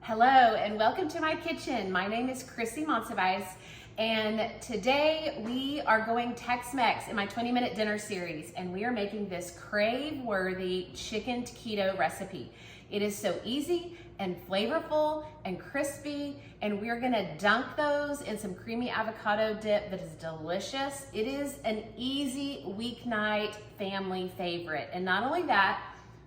Hello and welcome to my kitchen. My name is Krisi and today we are going Tex-Mex in my 20-minute dinner series, and we are making this crave-worthy chicken taquito recipe. It is so easy and flavorful and crispy, and we're gonna dunk those in some creamy avocado dip that is delicious. It is an easy weeknight family favorite. And not only that,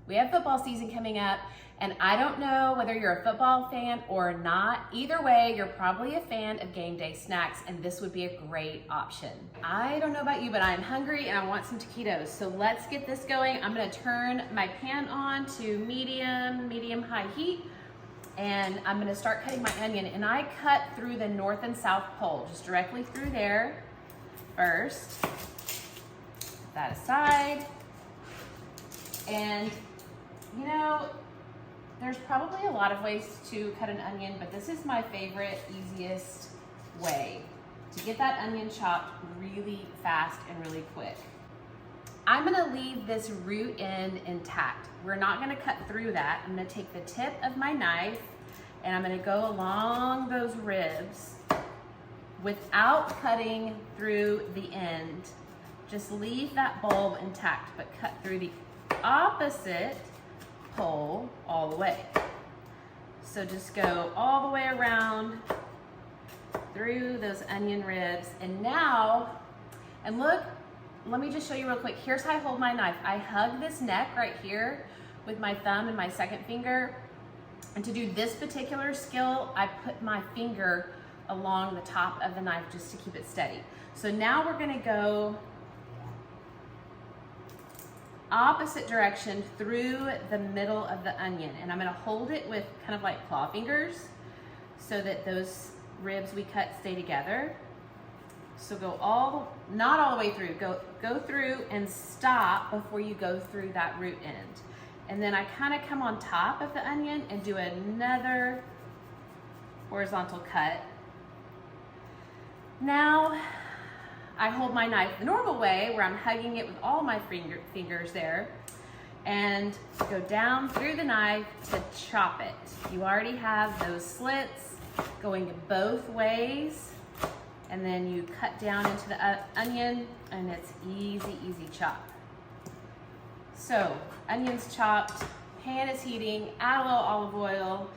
we have football season coming up, and I don't know whether you're a football fan or not. Either way, you're probably a fan of game day snacks, and this would be a great option. I don't know about you, but I'm hungry and I want some taquitos. So let's get this going. I'm gonna turn my pan on to medium-high heat, and I'm gonna start cutting my onion. And I cut through the north and south pole, just directly through there first. Put that aside. And you know, there's probably a lot of ways to cut an onion, but this is my favorite, easiest way to get that onion chopped really fast and really quick. I'm gonna leave this root end intact. We're not gonna cut through that. I'm gonna take the tip of my knife and I'm gonna go along those ribs without cutting through the end. Just leave that bulb intact, but cut through the opposite pole all the way. So just go all the way around through those onion ribs. And now, and look, let me just show you real quick. Here's how I hold my knife. I hug this neck right here with my thumb and my second finger. And to do this particular skill, I put my finger along the top of the knife just to keep it steady. So now we're gonna go opposite direction through the middle of the onion, and I'm gonna hold it with kind of like claw fingers so that those ribs we cut stay together. So go not all the way through, go through and stop before you go through that root end. And then I kind of come on top of the onion and do another horizontal cut. Now, I hold my knife the normal way where I'm hugging it with all my fingers there and go down through the knife to chop it. You already have those slits going both ways, and then you cut down into the onion and it's easy chop. So onions chopped, pan is heating, add a little olive oil.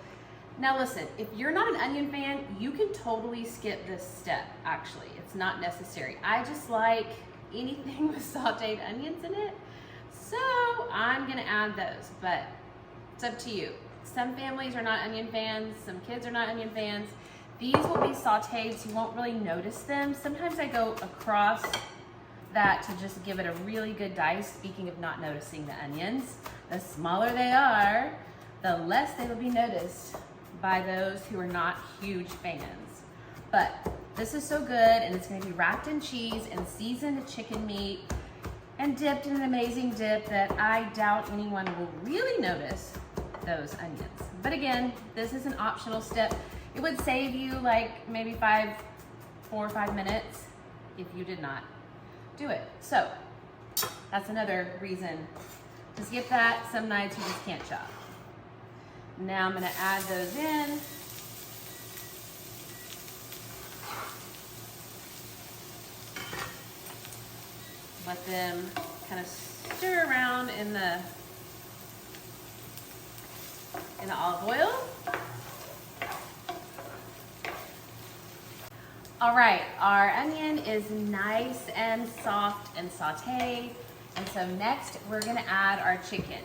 Now listen, if you're not an onion fan, you can totally skip this step, actually. It's not necessary. I just like anything with sauteed onions in it, so I'm gonna add those, but it's up to you. Some families are not onion fans, some kids are not onion fans. These will be sauteed, so you won't really notice them. Sometimes I go across that to just give it a really good dice. Speaking of not noticing the onions, the smaller they are, the less they will be noticed by those who are not huge fans. But this is so good, and it's gonna be wrapped in cheese and seasoned chicken meat and dipped in an amazing dip that I doubt anyone will really notice those onions. But again, this is an optional step. It would save you like maybe 4 or 5 minutes if you did not do it. So that's another reason to skip that. Some nights you just can't chop. Now I'm gonna add those in. Let them kind of stir around in the olive oil. All right, our onion is nice and soft and sauteed. And so next we're gonna add our chicken.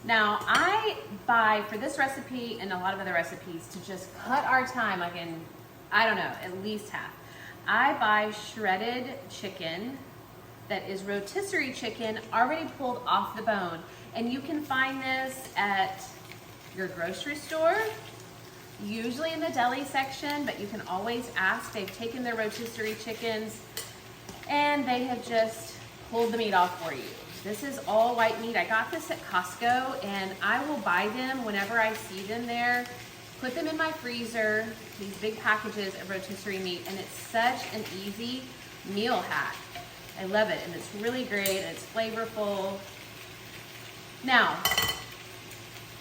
Now I buy, for this recipe and a lot of other recipes, to just cut our time like in, I don't know, at least half. I buy shredded chicken that is rotisserie chicken already pulled off the bone. And you can find this at your grocery store, usually in the deli section, but you can always ask. They've taken their rotisserie chickens and they have just pulled the meat off for you. This is all white meat. I got this at Costco, and I will buy them whenever I see them there, put them in my freezer, these big packages of rotisserie meat, and it's such an easy meal hack. I love it, and it's really great, and it's flavorful. Now,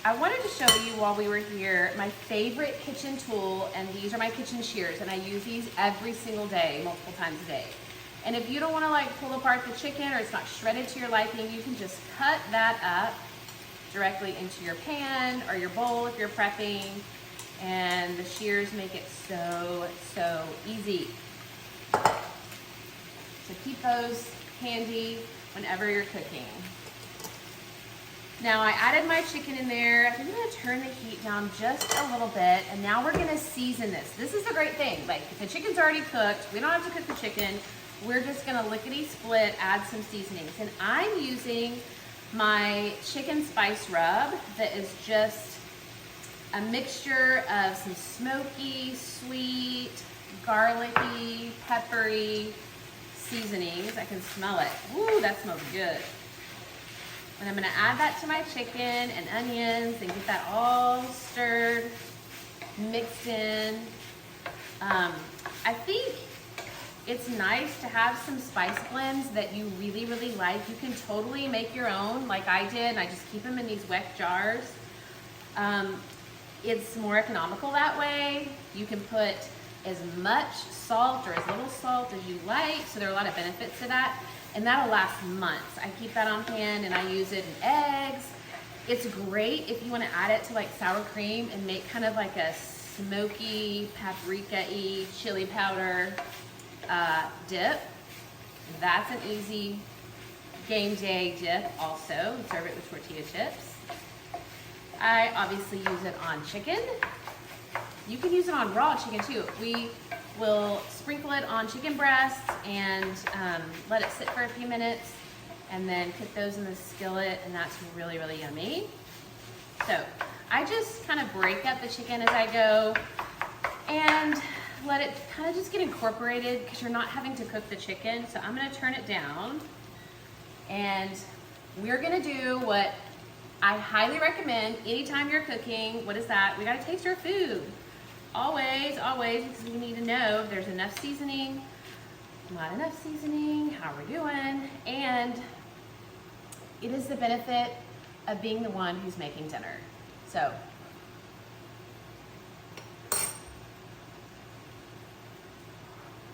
I wanted to show you while we were here my favorite kitchen tool, and these are my kitchen shears, and I use these every single day, multiple times a day. And if you don't want to like pull apart the chicken or it's not shredded to your liking, you can just cut that up directly into your pan or your bowl if you're prepping, and the shears make it so easy. So keep those handy whenever you're cooking. Now I added my chicken in there. I think I'm gonna turn the heat down just a little bit, and now we're gonna season this. This is a great thing. Like, if the chicken's already cooked, we don't have to cook the chicken. We're just gonna lickety-split, add some seasonings. And I'm using my chicken spice rub that is just a mixture of some smoky, sweet, garlicky, peppery seasonings. I can smell it. Ooh, that smells good. And I'm gonna add that to my chicken and onions and get that all stirred, mixed in. I think it's nice to have some spice blends that you really like. You can totally make your own like I did, and I just keep them in these Weck jars. It's more economical that way. You can put as much salt or as little salt as you like, so there are a lot of benefits to that. And that'll last months. I keep that on hand and I use it in eggs. It's great if you want to add it to like sour cream and make kind of like a smoky, paprika-y, chili powder dip. That's an easy game day dip also. Serve it with tortilla chips. I obviously use it on chicken. You can use it on raw chicken too. We will sprinkle it on chicken breasts and let it sit for a few minutes, and then put those in the skillet, and that's really yummy. So I just kind of break up the chicken as I go and let it kind of just get incorporated, because you're not having to cook the chicken. So I'm gonna turn it down, and we're gonna do what I highly recommend anytime you're cooking. What is that? We gotta taste our food. Always, because we need to know if there's enough seasoning, not enough seasoning, how we're doing. And it is the benefit of being the one who's making dinner. So,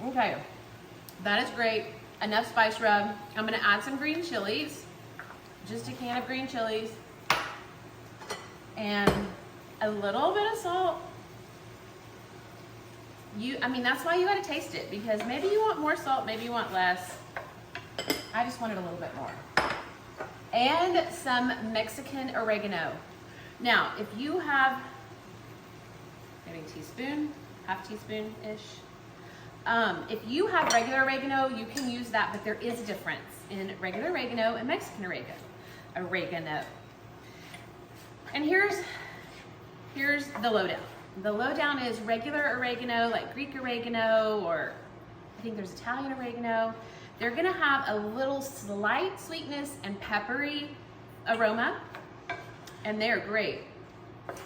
okay, that is great. Enough spice rub. I'm gonna add some green chilies, just a can of green chilies, and a little bit of salt. I mean, that's why you gotta taste it, because maybe you want more salt, maybe you want less. I just wanted a little bit more. And some Mexican oregano. Now, if you have maybe a teaspoon, half teaspoon-ish. If you have regular oregano, you can use that, but there is a difference in regular oregano and Mexican oregano. And here's the lowdown. The lowdown is regular oregano, like Greek oregano, or I think there's Italian oregano. They're gonna have a little slight sweetness and peppery aroma, and they're great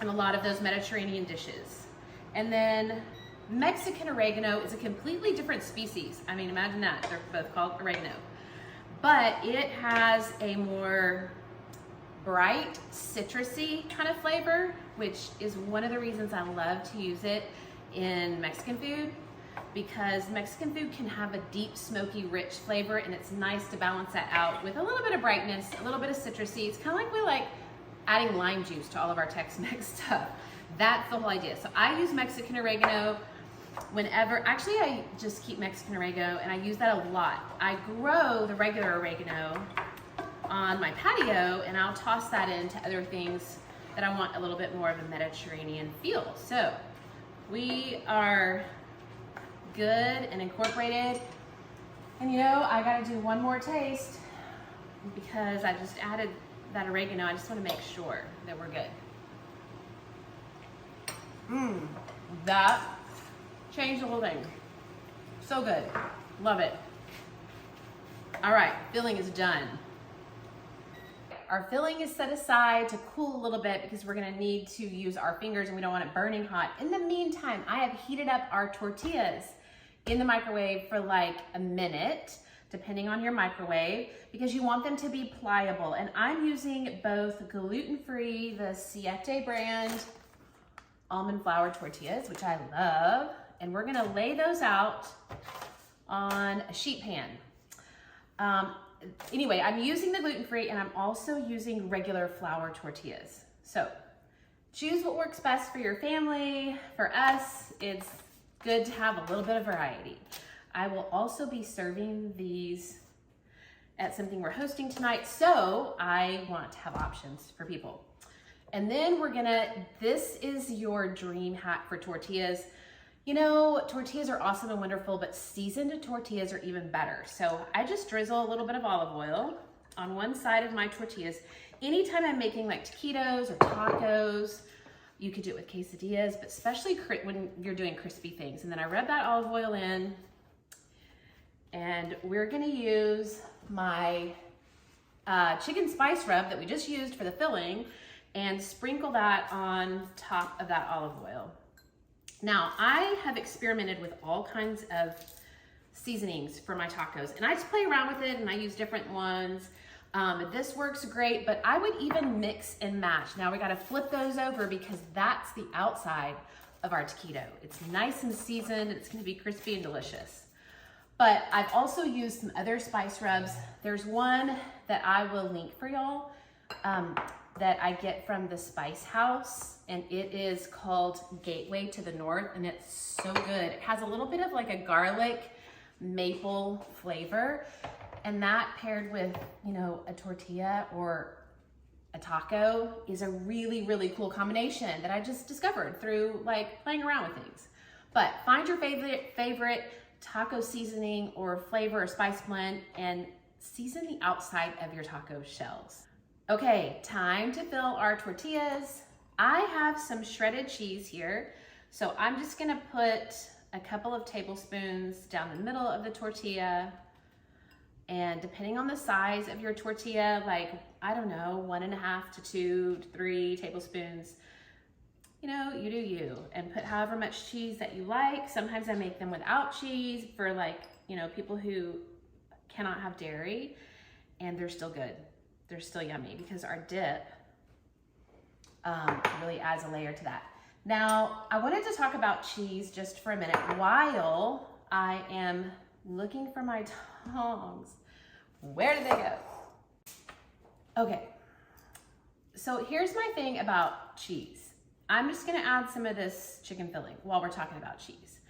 in a lot of those Mediterranean dishes. And then Mexican oregano is a completely different species. I mean, imagine that. They're both called oregano. But it has a more bright, citrusy kind of flavor, which is one of the reasons I love to use it in Mexican food, because Mexican food can have a deep, smoky, rich flavor, and it's nice to balance that out with a little bit of brightness, a little bit of citrusy. It's kind of like we like adding lime juice to all of our Tex-Mex stuff. That's the whole idea. So I use Mexican oregano whenever, actually I just keep Mexican oregano, and I use that a lot. I grow the regular oregano on my patio, and I'll toss that into other things that I want a little bit more of a Mediterranean feel. So we are good and incorporated. And you know, I gotta do one more taste, because I just added that oregano. I just wanna make sure that we're good. That changed the whole thing. So good, love it. All right, filling is done. Our filling is set aside to cool a little bit, because we're gonna need to use our fingers and we don't want it burning hot. In the meantime, I have heated up our tortillas in the microwave for like a minute. depending on your microwave, because you want them to be pliable. And I'm using both gluten-free, the Siete brand almond flour tortillas, which I love. And we're gonna lay those out on a sheet pan. Anyway, I'm using the gluten-free and I'm also using regular flour tortillas. So choose what works best for your family. For us, it's good to have a little bit of variety. I will also be serving these at something we're hosting tonight, so I want to have options for people. And then this is your dream hack for tortillas. You know, tortillas are awesome and wonderful, but seasoned tortillas are even better. So I just drizzle a little bit of olive oil on one side of my tortillas. Anytime I'm making like taquitos or tacos, you could do it with quesadillas, but especially when you're doing crispy things. And then I rub that olive oil in, and we're gonna use my chicken spice rub that we just used for the filling and sprinkle that on top of that olive oil. Now, I have experimented with all kinds of seasonings for my tacos, and I just play around with it and I use different ones. This works great, but I would even mix and match. Now we gotta flip those over because that's the outside of our taquito. It's nice and seasoned, and it's gonna be crispy and delicious. But I've also used some other spice rubs. There's one that I will link for y'all that I get from the Spice House, and it is called Gateway to the North, and it's so good. It has a little bit of like a garlic maple flavor, and that paired with, you know, a tortilla or a taco is a really, really cool combination that I just discovered through like playing around with things. But find your favorite taco seasoning or flavor or spice blend and season the outside of your taco shells. Okay, time to fill our tortillas. I have some shredded cheese here, so I'm just gonna put a couple of tablespoons down the middle of the tortilla, and depending on the size of your tortilla, like, I don't know, 1.5 to 2 to 3 tablespoons, you know, you do you, and put however much cheese that you like. Sometimes I make them without cheese for, like, you know, people who cannot have dairy, and they're still good. They're still yummy because our dip really adds a layer to that. Now, I wanted to talk about cheese just for a minute while I am looking for my tongs. Where did they go? Okay, so here's my thing about cheese. I'm just gonna add some of this chicken filling while we're talking about cheese.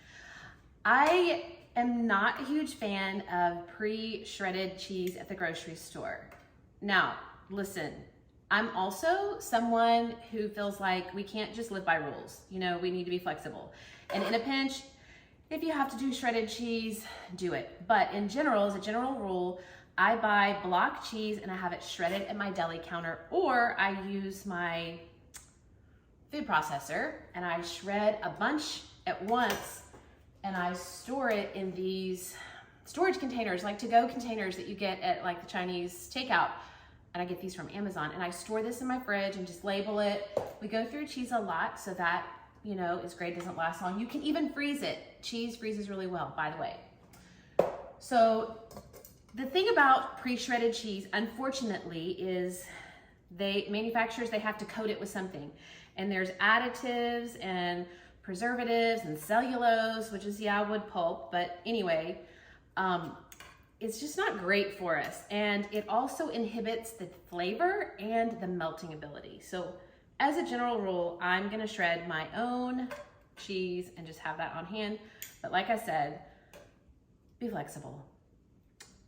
I am not a huge fan of pre-shredded cheese at the grocery store. Now, listen, I'm also someone who feels like we can't just live by rules. You know, we need to be flexible. And in a pinch, if you have to do shredded cheese, do it. But in general, as a general rule, I buy block cheese and I have it shredded at my deli counter, or I use my food processor and I shred a bunch at once and I store it in these storage containers, like to-go containers that you get at like the Chinese takeout. And I get these from Amazon, and I store this in my fridge and just label it. We go through cheese a lot, so that, you know, is great, doesn't last long. You can even freeze it. Cheese freezes really well, by the way. So the thing about pre-shredded cheese, unfortunately, is manufacturers have to coat it with something. And there's additives and preservatives and cellulose, which is, yeah, wood pulp, but anyway, it's just not great for us. And it also inhibits the flavor and the melting ability. So as a general rule, I'm gonna shred my own cheese and just have that on hand. But like I said, be flexible.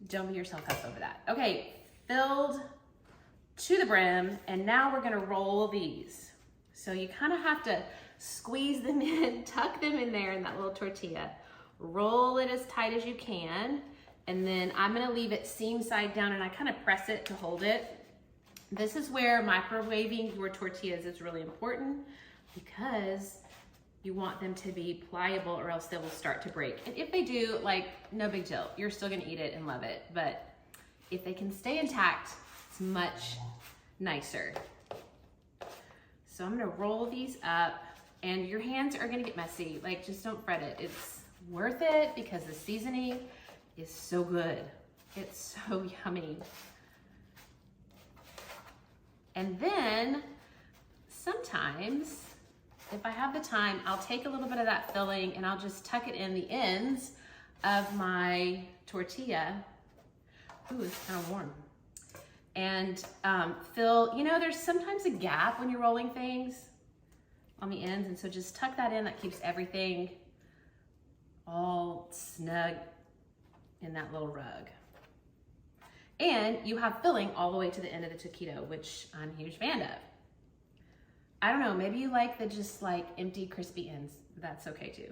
Don't beat yourself up over that. Okay, filled to the brim, and now we're gonna roll these. So you kind of have to squeeze them in, tuck them in there in that little tortilla, roll it as tight as you can, and then I'm gonna leave it seam side down, and I kind of press it to hold it. This is where microwaving your tortillas is really important, because you want them to be pliable or else they will start to break. And if they do, like, no big deal. You're still gonna eat it and love it. But if they can stay intact, it's much nicer. So I'm gonna roll these up, and your hands are gonna get messy. Like, just don't fret it. It's worth it because the seasoning is so good. It's so yummy. And then sometimes, if I have the time, I'll take a little bit of that filling and I'll just tuck it in the ends of my tortilla. Ooh, it's kind of warm. And fill, you know, there's sometimes a gap when you're rolling things on the ends, and so just tuck that in. That keeps everything all snug in that little rug. And you have filling all the way to the end of the taquito, which I'm a huge fan of. I don't know, maybe you like the just like empty crispy ends. That's okay too.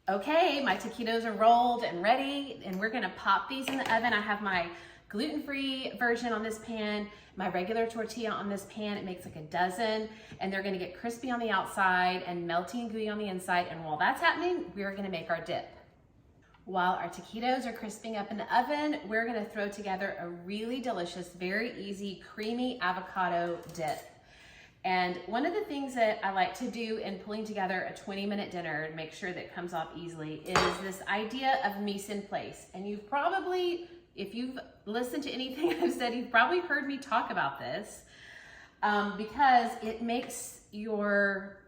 Okay, my taquitos are rolled and ready, and we're gonna pop these in the oven. I have my gluten-free version on this pan, my regular tortilla on this pan. It makes like a dozen, and they're gonna get crispy on the outside and melty and gooey on the inside. And while that's happening, we're gonna make our dip. While our taquitos are crisping up in the oven, we're gonna throw together a really delicious, very easy, creamy avocado dip. And one of the things that I like to do in pulling together a 20-minute dinner and make sure that it comes off easily is this idea of mise en place. And you've probably, if you've listened to anything I've said, you've probably heard me talk about this because it makes your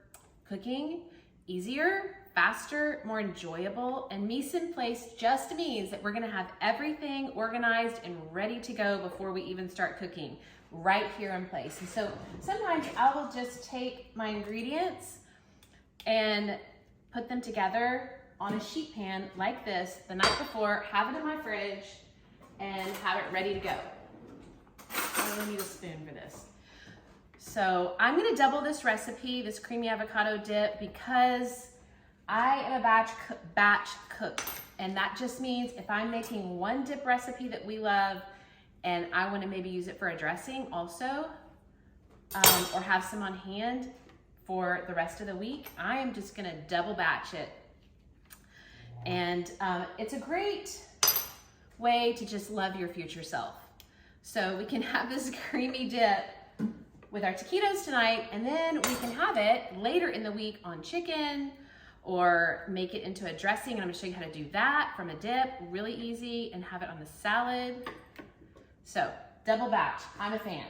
cooking easier, faster, more enjoyable. And mise en place just means that we're gonna have everything organized and ready to go before we even start cooking, right here in place. And so sometimes I will just take my ingredients and put them together on a sheet pan like this the night before, have it in my fridge, and have it ready to go. I really need a spoon for this. So I'm gonna double this recipe, this creamy avocado dip, because I am a batch cook. And that just means if I'm making one dip recipe that we love and I wanna maybe use it for a dressing also, or have some on hand for the rest of the week, I am just gonna double batch it. And it's a great way to just love your future self. So we can have this creamy dip with our taquitos tonight, and then we can have it later in the week on chicken, or make it into a dressing. And I'm gonna show you how to do that from a dip, really easy, and have it on the salad. So double batch, I'm a fan.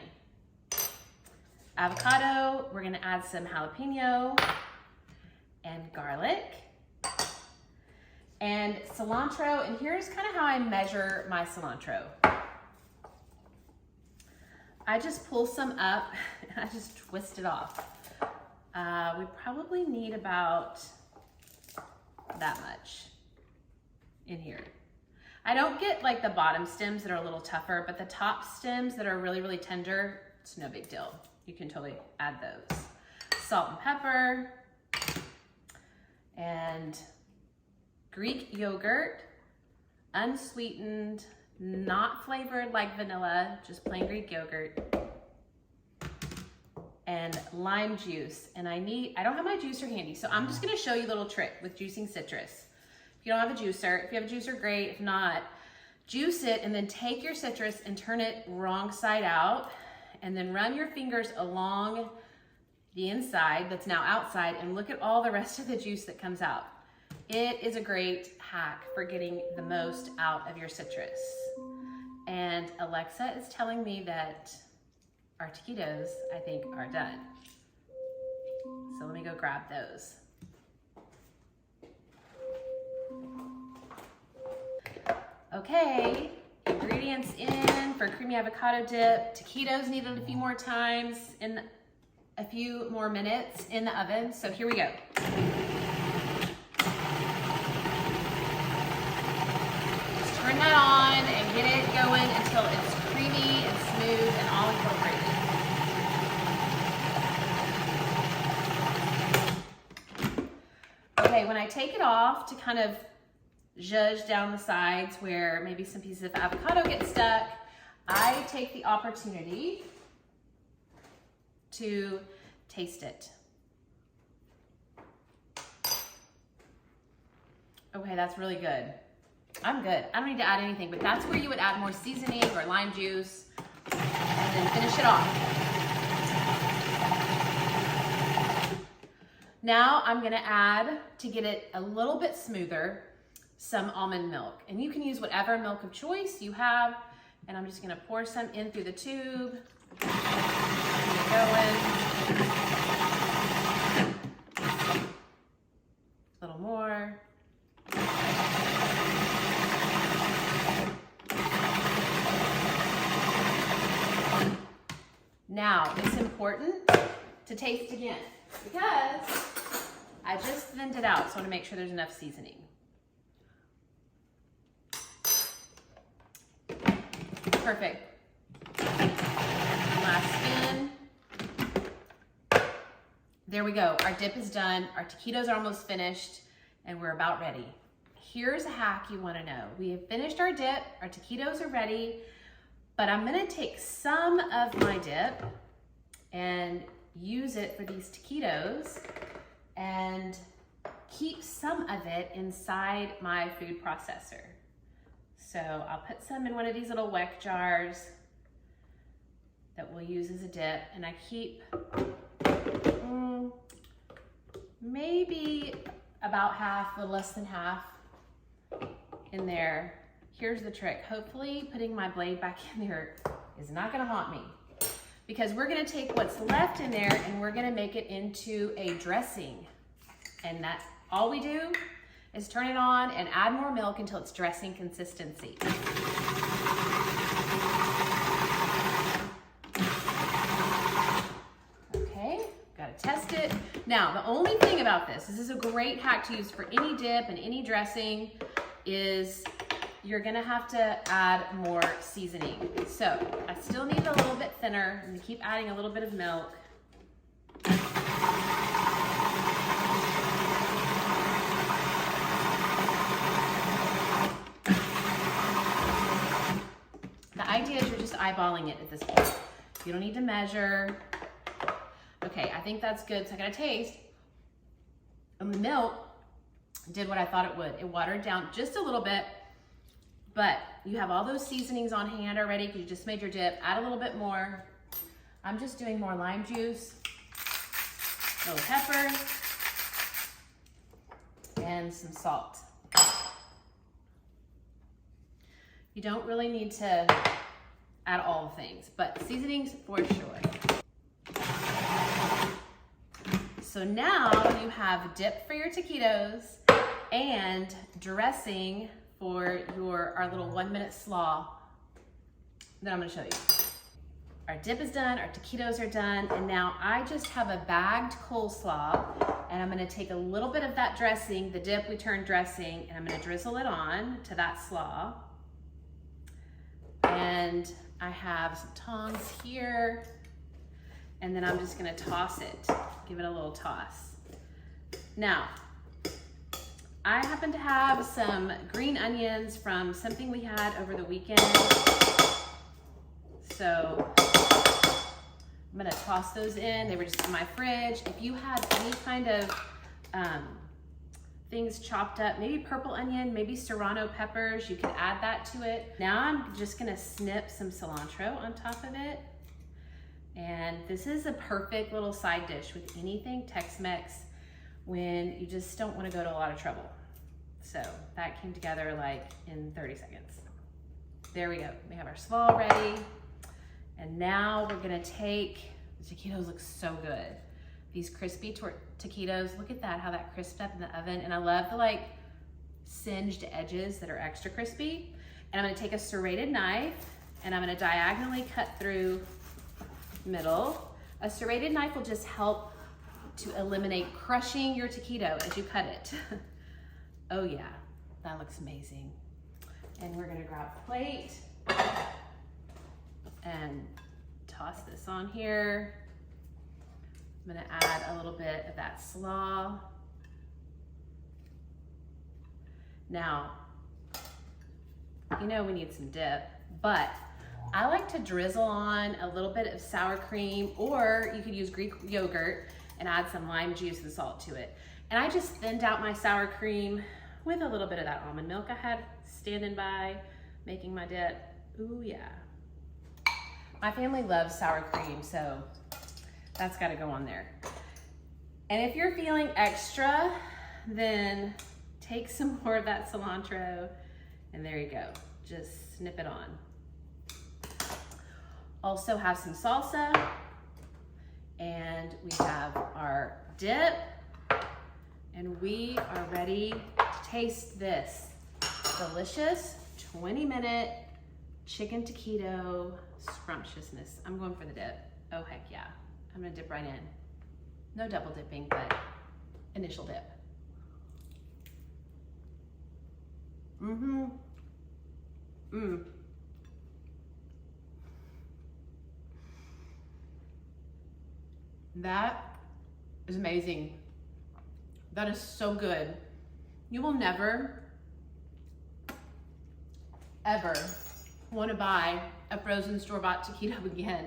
Avocado, we're gonna add some jalapeno and garlic and cilantro. And here's kind of how I measure my cilantro. I just pull some up and I just twist it off. We probably need about that much in here. I don't get like the bottom stems that are a little tougher, but the top stems that are really, really tender, it's no big deal. You can totally add those. Salt and pepper, and Greek yogurt, unsweetened, not flavored like vanilla, just plain Greek yogurt, and lime juice. And I don't have my juicer handy, so I'm just gonna show you a little trick with juicing citrus. If you don't have a juicer, if you have a juicer, great. If not, juice it and then take your citrus and turn it wrong side out, and then run your fingers along the inside that's now outside, and look at all the rest of the juice that comes out. It is a great hack for getting the most out of your citrus. And Alexa is telling me that our taquitos, I think, are done. So let me go grab those. Okay, ingredients in for creamy avocado dip. Taquitos needed a few more times in a few more minutes in the oven. So here we go. Just turn that on and get it going until it's creamy and smooth and all incorporated. Okay, when I take it off to kind of zhuzh down the sides where maybe some pieces of avocado get stuck, I take the opportunity to taste it. Okay, that's really good. I'm good. I don't need to add anything, but that's where you would add more seasoning or lime juice and then finish it off. Now I'm gonna add, to get it a little bit smoother, some almond milk. And you can use whatever milk of choice you have. And I'm just gonna pour some in through the tube. Going. A little more. Now, it's important to taste again because I just thinned it out, so I want to make sure there's enough seasoning. Perfect. Last spin. There we go. Our dip is done. Our taquitos are almost finished, and we're about ready. Here's a hack you want to know. We have finished our dip. Our taquitos are ready. But I'm gonna take some of my dip and use it for these taquitos and keep some of it inside my food processor. So I'll put some in one of these little weck jars that we'll use as a dip, and I keep maybe about half, a little less than half in there. Here's the trick. Hopefully putting my blade back in there is not gonna haunt me, because we're gonna take what's left in there and we're gonna make it into a dressing. And that's all we do is turn it on and add more milk until it's dressing consistency. Okay, gotta test it. Now, the only thing about this is a great hack to use for any dip and any dressing is you're gonna have to add more seasoning. So I still need it a little bit thinner. I'm gonna keep adding a little bit of milk. The idea is you're just eyeballing it at this point. You don't need to measure. Okay, I think that's good. So I got a taste. And the milk did what I thought it would. It watered down just a little bit. But you have all those seasonings on hand already because you just made your dip. Add a little bit more. I'm just doing more lime juice, a little pepper, and some salt. You don't really need to add all the things, but seasonings for sure. So now you have dip for your taquitos and dressing for our little 1-minute slaw that I'm gonna show you. Our dip is done, our taquitos are done, and now I just have a bagged coleslaw, and I'm gonna take a little bit of that dressing, the dip we turned dressing, and I'm gonna drizzle it on to that slaw. And I have some tongs here, and then I'm just gonna toss it, give it a little toss. Now, I happen to have some green onions from something we had over the weekend. So I'm gonna toss those in. They were just in my fridge. If you have any kind of things chopped up, maybe purple onion, maybe serrano peppers, you can add that to it. Now I'm just gonna snip some cilantro on top of it. And this is a perfect little side dish with anything Tex-Mex when you just don't want to go to a lot of trouble. So that came together like in 30 seconds. There we go. We have our slaw ready. And now we're gonna take, the taquitos look so good. These crispy taquitos, look at that, how that crisped up in the oven. And I love the like singed edges that are extra crispy. And I'm gonna take a serrated knife and I'm gonna diagonally cut through middle. A serrated knife will just help to eliminate crushing your taquito as you cut it. Oh yeah, that looks amazing. And we're gonna grab a plate and toss this on here. I'm gonna add a little bit of that slaw. Now, you know we need some dip, but I like to drizzle on a little bit of sour cream, or you could use Greek yogurt and add some lime juice and salt to it. And I just thinned out my sour cream with a little bit of that almond milk I had standing by, making my dip. Ooh yeah. My family loves sour cream, so that's gotta go on there. And if you're feeling extra, then take some more of that cilantro, and there you go. Just snip it on. Also have some salsa, and we have our dip, and we are ready to taste this delicious 20-minute chicken taquito scrumptiousness. I'm going for the dip. Oh, heck yeah. I'm gonna dip right in. No double dipping, but initial dip. That is amazing. That is so good. You will never, ever want to buy a frozen store-bought taquito again.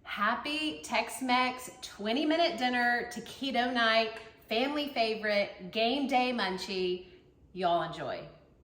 Happy Tex-Mex 20-minute dinner, taquito night, family favorite, game day munchie. Y'all enjoy.